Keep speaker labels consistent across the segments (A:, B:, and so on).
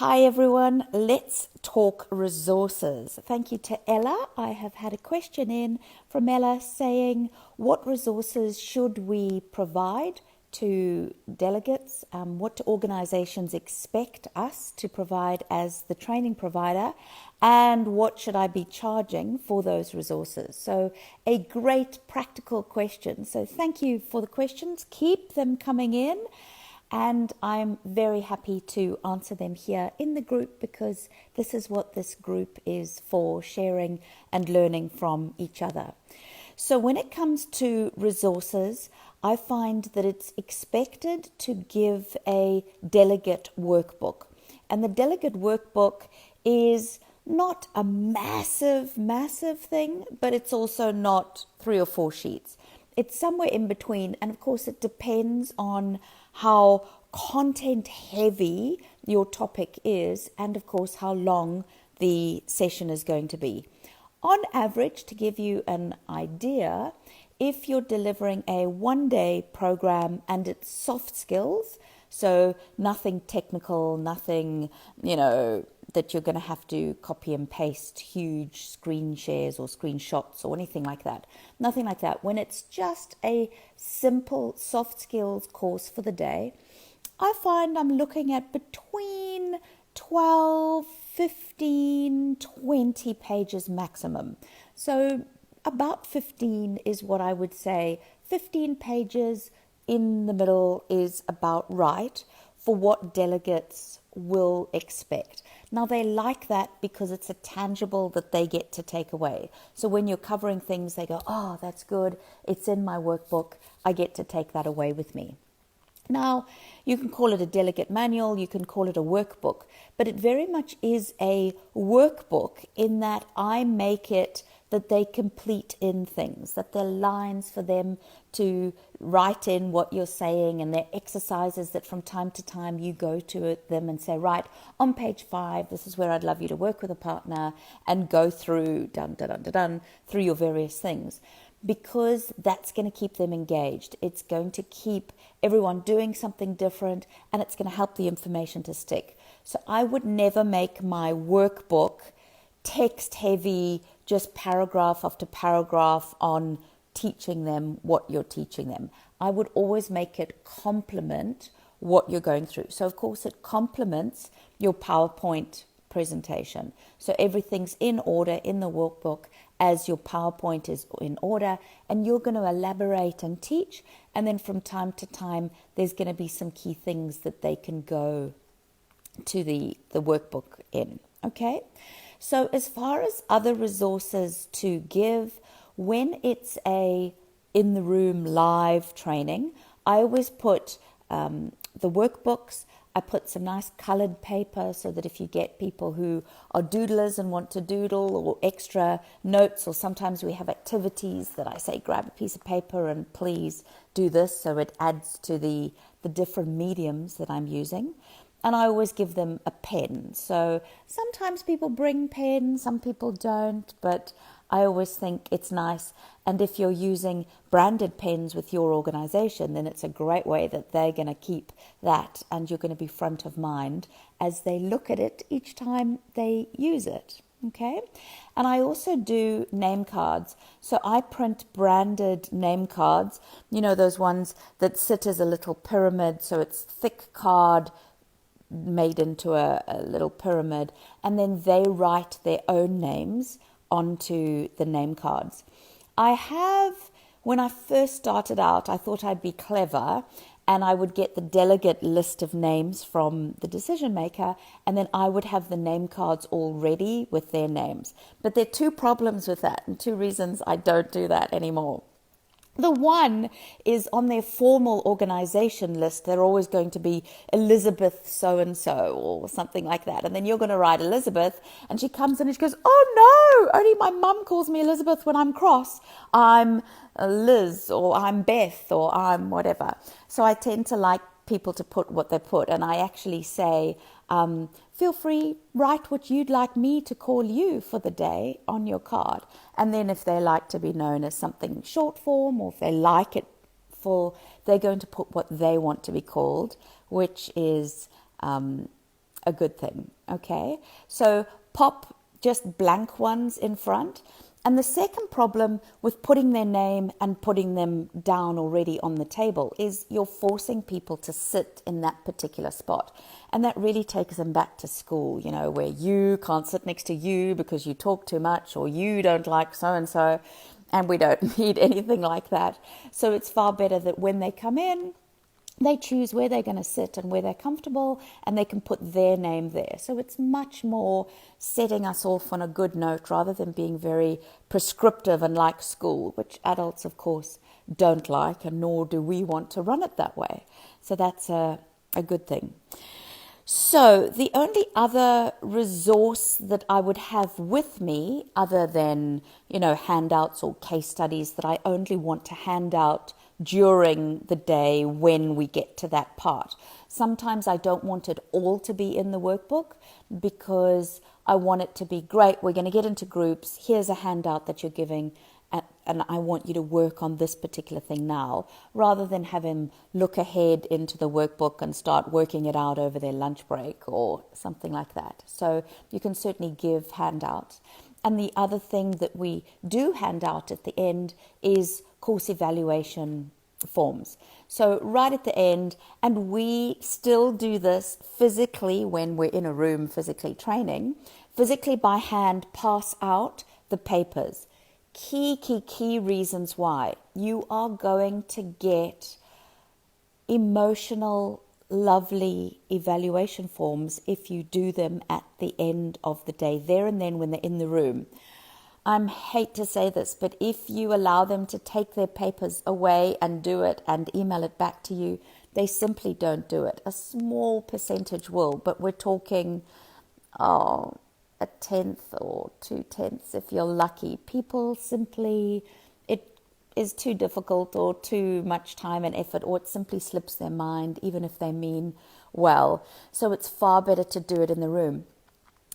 A: Hi everyone, let's talk resources. Thank you to Ella. I have had a question in from Ella saying, what resources should we provide to delegates? What do organizations expect us to provide as the training provider? And what should I be charging for those resources? So a great practical question. So thank you for the questions. Keep them coming in. And I'm very happy to answer them here in the group because this is what this group is for, sharing and learning from each other. So when it comes to resources, I find that it's expected to give a delegate workbook. And the delegate workbook is not a massive thing, but it's also not 3 or 4 sheets. It's somewhere in between, and of course it depends on how content heavy your topic is, and of course how long the session is going to be. On average, to give you an idea, if you're delivering a 1-day program and it's soft skills, so nothing technical, nothing, that you're going to have to copy and paste huge screen shares or screenshots or anything like that. Nothing like that. When it's just a simple soft skills course for the day, I find I'm looking at between 12, 15, 20 pages maximum. So about 15 is what I would say. 15 pages in the middle is about right for what delegates will expect. Now, they like that because it's a tangible that they get to take away. So when you're covering things, they go, oh, that's good. It's in my workbook. I get to take that away with me. Now, you can call it a delegate manual, you can call it a workbook, but it very much is a workbook in that I make it that they complete in things, that they're lines for them to write in what you're saying, and they're exercises that from time to time you go to them and say, right, on page 5, this is where I'd love you to work with a partner and go through, through your various things. Because that's going to keep them engaged. It's going to keep everyone doing something different, and it's going to help the information to stick. So I would never make my workbook text heavy, just paragraph after paragraph on teaching them what you're teaching them. I would always make it complement what you're going through. So of course it complements your PowerPoint presentation. So everything's in order in the workbook as your PowerPoint is in order, and you're going to elaborate and teach, and then from time to time there's going to be some key things that they can go to the workbook in. Okay, so as far as other resources to give, when it's a in the room live training, I always put the workbooks. I put some nice colored paper so that if you get people who are doodlers and want to doodle, or extra notes, or sometimes we have activities that I say grab a piece of paper and please do this, so it adds to the different mediums that I'm using. And I always give them a pen. So sometimes people bring pens, some people don't, but I always think it's nice. And if you're using branded pens with your organization, then it's a great way that they're going to keep that, and you're going to be front of mind as they look at it each time they use it. Okay? And I also do name cards. So I print branded name cards, those ones that sit as a little pyramid. So it's thick card made into a little pyramid, and then they write their own names onto the name cards. When I first started out, I thought I'd be clever, and I would get the delegate list of names from the decision maker, and then I would have the name cards all ready with their names. But there are 2 problems with that, and 2 reasons I don't do that anymore. The one is on their formal organization list, they're always going to be Elizabeth so-and-so or something like that. And then you're going to write Elizabeth, and she comes in and she goes, oh no, only my mum calls me Elizabeth when I'm cross. I'm Liz, or I'm Beth, or I'm whatever. So I tend to like people to put what they put. And I actually say, feel free, write what you'd like me to call you for the day on your card. And then if they like to be known as something short form, or if they like it full, they're going to put what they want to be called, which is a good thing, okay? So pop just blank ones in front. And the second problem with putting their name and putting them down already on the table is you're forcing people to sit in that particular spot. And that really takes them back to school, you know, where you can't sit next to you because you talk too much, or you don't like so-and-so, and we don't need anything like that. So it's far better that when they come in, they choose where they're going to sit and where they're comfortable, and they can put their name there. So it's much more setting us off on a good note rather than being very prescriptive and like school, which adults, of course, don't like, and nor do we want to run it that way. So that's a good thing. So the only other resource that I would have with me, other than, handouts or case studies that I only want to hand out during the day when we get to that part. Sometimes I don't want it all to be in the workbook because I want it to be great. We're going to get into groups. Here's a handout that you're giving, and I want you to work on this particular thing now, rather than have him look ahead into the workbook and start working it out over their lunch break or something like that. So you can certainly give handouts. And the other thing that we do hand out at the end is course evaluation forms. So right at the end, and we still do this physically when we're in a room physically training, physically by hand pass out the papers. Key reasons why. You are going to get emotional, lovely evaluation forms if you do them at the end of the day, there and then when they're in the room. I hate to say this, but if you allow them to take their papers away and do it and email it back to you, they simply don't do it. A small percentage will, but we're talking, a tenth or 2/10 if you're lucky. People simply, it is too difficult or too much time and effort, or it simply slips their mind, even if they mean well. So it's far better to do it in the room.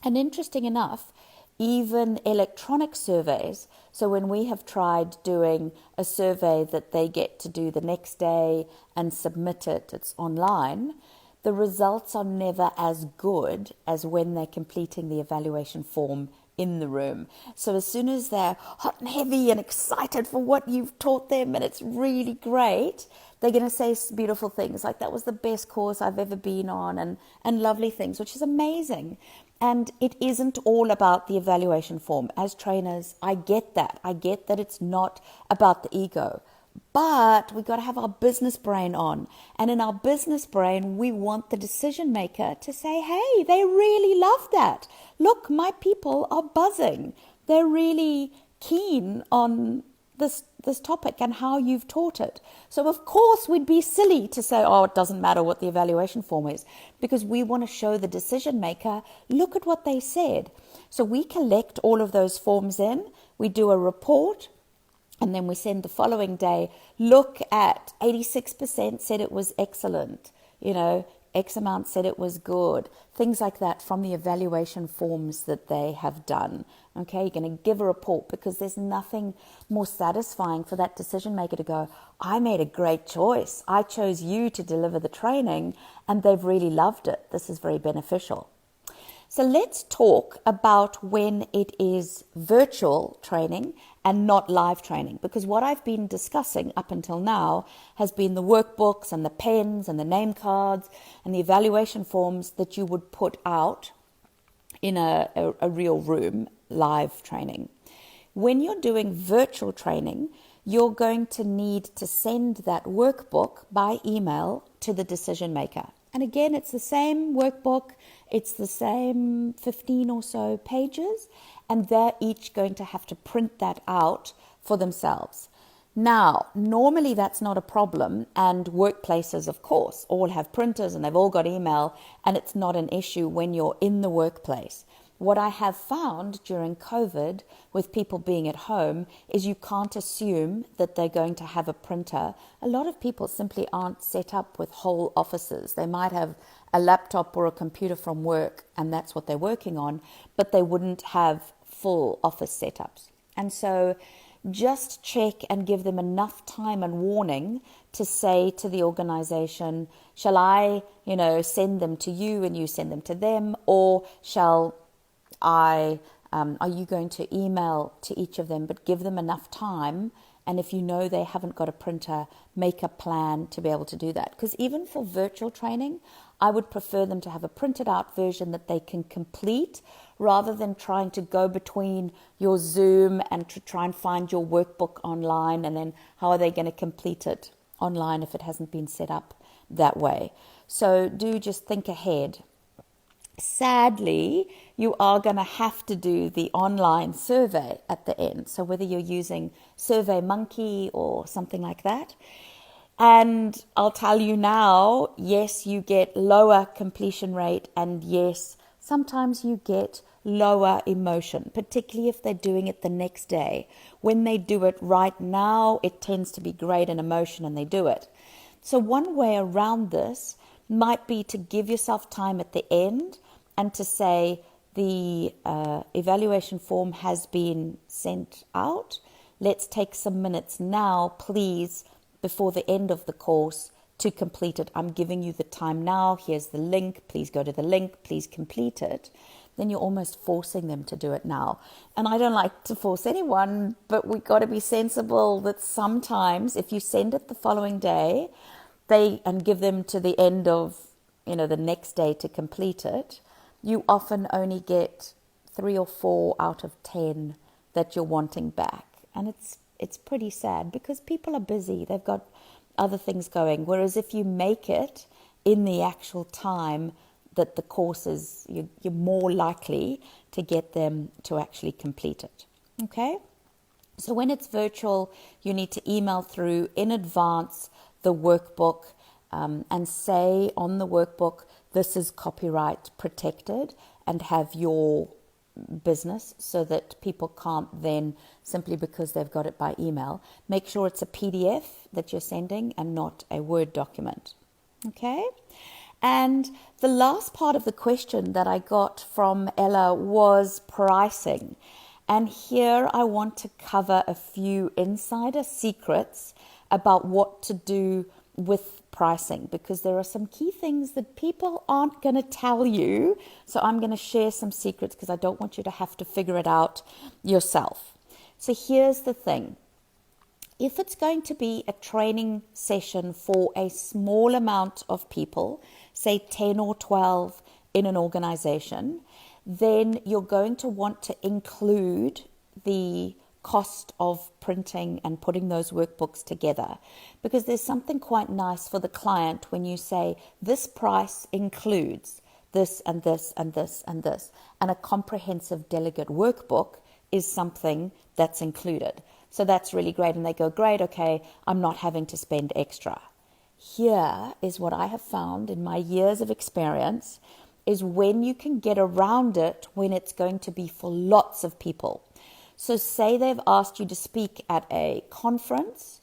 A: And interesting enough, even electronic surveys, so when we have tried doing a survey that they get to do the next day and submit it, it's online, the results are never as good as when they're completing the evaluation form in the room. So as soon as they're hot and heavy and excited for what you've taught them and it's really great, they're going to say beautiful things like, that was the best course I've ever been on, and lovely things, which is amazing. And it isn't all about the evaluation form. As trainers, I get that. I get that it's not about the ego. But we've got to have our business brain on. And in our business brain, we want the decision maker to say, hey, they really love that. Look, my people are buzzing. They're really keen on this topic and how you've taught it. So of course we'd be silly to say, it doesn't matter what the evaluation form is, because we want to show the decision maker, look at what they said. So we collect all of those forms in, we do a report, and then we send the following day, look at 86% said it was excellent, X amount said it was good, things like that from the evaluation forms that they have done. Okay, you're going to give a report, because there's nothing more satisfying for that decision maker to go, I made a great choice. I chose you to deliver the training and they've really loved it. This is very beneficial. So let's talk about when it is virtual training and not live training, because what I've been discussing up until now has been the workbooks and the pens and the name cards and the evaluation forms that you would put out in a real room, live training. When you're doing virtual training, you're going to need to send that workbook by email to the decision maker. And again, it's the same workbook, it's the same 15 or so pages, and they're each going to have to print that out for themselves. Now, normally that's not a problem, and workplaces, of course, all have printers and they've all got email, and it's not an issue when you're in the workplace. What I have found during COVID, with people being at home, is you can't assume that they're going to have a printer. A lot of people simply aren't set up with whole offices. They might have a laptop or a computer from work, and that's what they're working on, but they wouldn't have full office setups. And so just check and give them enough time and warning to say to the organization, shall I, send them to you and you send them to them, or shall I, are you going to email to each of them, but give them enough time. And if you know they haven't got a printer, make a plan to be able to do that. Because even for virtual training, I would prefer them to have a printed out version that they can complete, rather than trying to go between your Zoom and to try and find your workbook online, and then how are they going to complete it online if it hasn't been set up that way. So do just think ahead. Sadly, you are going to have to do the online survey at the end. So whether you're using SurveyMonkey or something like that. And I'll tell you now, yes, you get lower completion rate, and yes, sometimes you get lower emotion, particularly if they're doing it the next day. When they do it right now, it tends to be great in emotion and they do it. So one way around this might be to give yourself time at the end and to say the evaluation form has been sent out. Let's take some minutes now, please, before the end of the course to complete it. I'm giving you the time now. Here's the link. Please go to the link. Please complete it. Then you're almost forcing them to do it now. And I don't like to force anyone, but we've got to be sensible that sometimes if you send it the following day, and give them to the end of, the next day to complete it, you often only get 3 or 4 out of 10 that you're wanting back. And it's pretty sad because people are busy. They've got other things going. Whereas if you make it in the actual time that the course is, you're more likely to get them to actually complete it. Okay? So when it's virtual, you need to email through in advance the workbook and say on the workbook, this is copyright protected, and have your business so that people can't then, simply because they've got it by email, make sure it's a PDF that you're sending and not a Word document. Okay? And the last part of the question that I got from Ella was pricing. And here I want to cover a few insider secrets about what to do with pricing, because there are some key things that people aren't going to tell you. So I'm going to share some secrets because I don't want you to have to figure it out yourself. So here's the thing. If it's going to be a training session for a small amount of people, say 10 or 12 in an organization, then you're going to want to include the cost of printing and putting those workbooks together, because there's something quite nice for the client when you say this price includes this and this and this and this, and a comprehensive delegate workbook is something that's included. So that's really great, and they go, great, okay, I'm not having to spend extra. Here is what I have found in my years of experience is when you can get around it when it's going to be for lots of people. So say they've asked you to speak at a conference,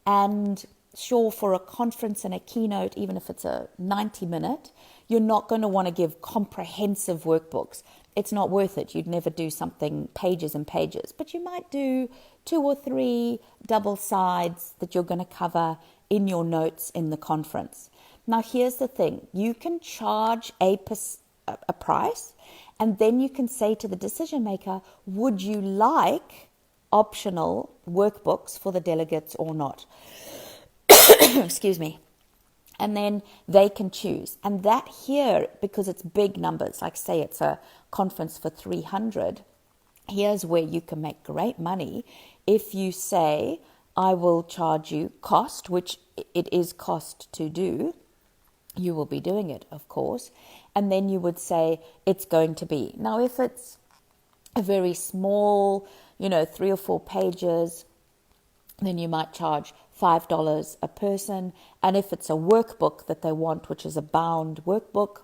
A: and sure, for a conference and a keynote, even if it's a 90-minute, you're not going to want to give comprehensive workbooks. It's not worth it. You'd never do something pages and pages, but you might do 2 or 3 double sides that you're going to cover in your notes in the conference. Now, here's the thing. You can charge a price, and then you can say to the decision maker, would you like optional workbooks for the delegates or not? Excuse me. And then they can choose. And that here, because it's big numbers, like say it's a conference for 300, here's where you can make great money if you say, I will charge you cost, which it is cost to do. You will be doing it, of course. And then you would say it's going to be. Now, if it's a very small, 3 or 4 pages, then you might charge $5 a person. And if it's a workbook that they want, which is a bound workbook,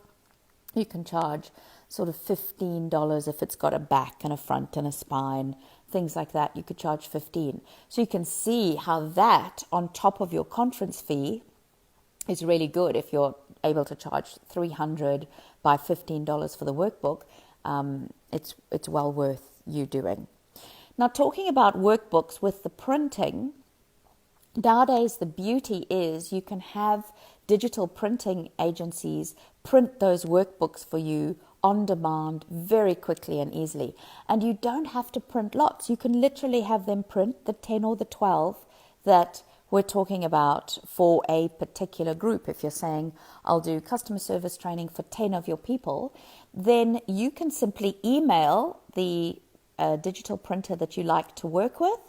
A: you can charge sort of $15 if it's got a back and a front and a spine, things like that. You could charge $15. So you can see how that, on top of your conference fee, is really good. If you're able to charge $300 by $15 for the workbook, it's well worth you doing. Now, talking about workbooks with the printing, nowadays the beauty is you can have digital printing agencies print those workbooks for you on demand very quickly and easily. And you don't have to print lots. You can literally have them print the 10 or the 12 that we're talking about for a particular group. If you're saying, I'll do customer service training for 10 of your people, then you can simply email the digital printer that you like to work with.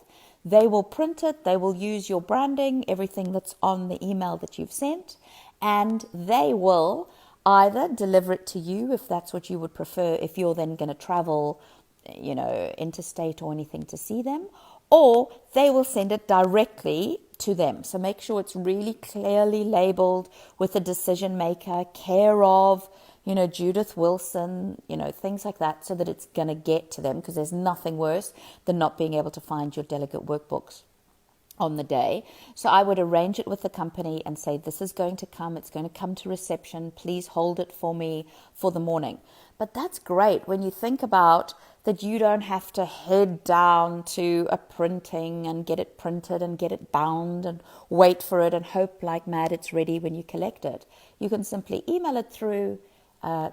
A: They will print it, they will use your branding, everything that's on the email that you've sent, and they will either deliver it to you if that's what you would prefer, if you're then going to travel, interstate or anything to see them, or they will send it directly to them. So make sure it's really clearly labeled with the decision maker, care of, Judith Wilson, things like that, so that it's going to get to them, because there's nothing worse than not being able to find your delegate workbooks on the day. So I would arrange it with the company and say, this is going to come, it's going to come to reception, please hold it for me for the morning. But that's great when you think about that you don't have to head down to a printing and get it printed and get it bound and wait for it and hope like mad it's ready when you collect it. You can simply email it through,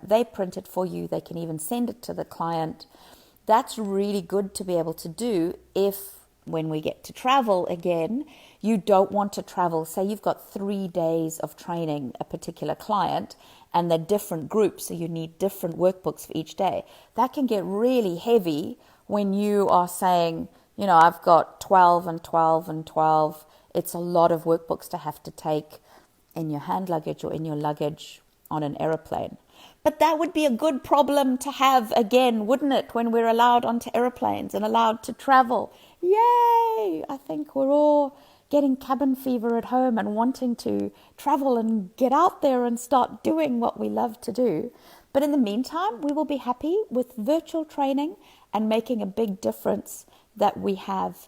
A: they print it for you, they can even send it to the client. That's really good to be able to do if, when we get to travel again, you don't want to travel. Say you've got 3 days of training a particular client and they're different groups, so you need different workbooks for each day. That can get really heavy when you are saying, I've got 12 and 12 and 12. It's a lot of workbooks to have to take in your hand luggage or in your luggage on an aeroplane. But that would be a good problem to have again, wouldn't it, when we're allowed onto aeroplanes and allowed to travel? Yay! I think we're all getting cabin fever at home and wanting to travel and get out there and start doing what we love to do. But in the meantime, we will be happy with virtual training and making a big difference that we have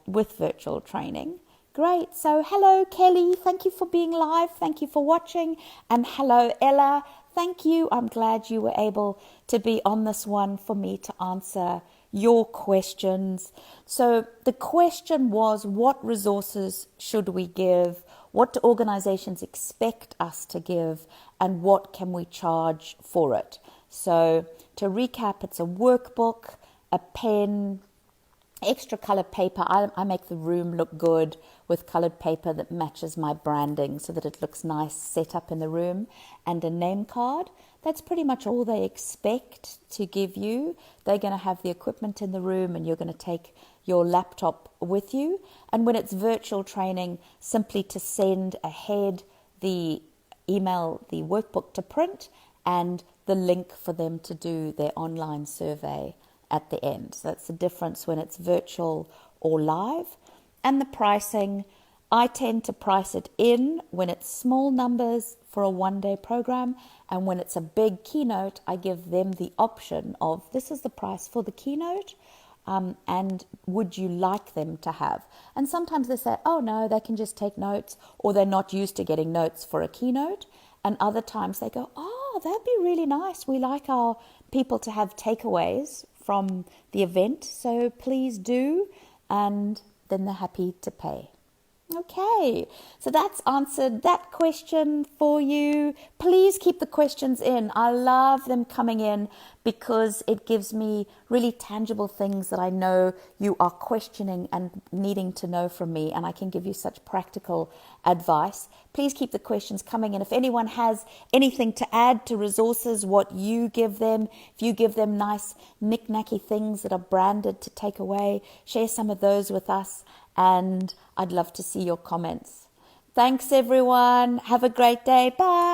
A: with virtual training. Great. So hello, Kelly. Thank you for being live. Thank you for watching. And hello, Ella. Thank you. I'm glad you were able to be on this one for me to answer your questions. So the question was, what resources should we give? What do organizations expect us to give? And what can we charge for it? So to recap, it's a workbook, a pen, extra colored paper. I make the room look good with colored paper that matches my branding so that it looks nice set up in the room, and a name card. That's pretty much all they expect to give you. They're going to have the equipment in the room and you're going to take your laptop with you. And when it's virtual training, simply to send ahead the email, the workbook to print, and the link for them to do their online survey at the end. So that's the difference when it's virtual or live. And the pricing, I tend to price it in when it's small numbers for a one-day program, and when it's a big keynote, I give them the option of, this is the price for the keynote, and would you like them to have? And sometimes they say, oh no, they can just take notes, or they're not used to getting notes for a keynote. And other times they go, oh, that'd be really nice. We like our people to have takeaways from the event, so please do. And then they're happy to pay. Okay, so that's answered that question for you. Please keep the questions in. I love them coming in because it gives me really tangible things that I know you are questioning and needing to know from me, and I can give you such practical advice. Please keep the questions coming in. If anyone has anything to add to resources, what you give them, if you give them nice knick-knacky things that are branded to take away, share some of those with us, and I'd love to see your comments. Thanks, everyone. Have a great day. Bye.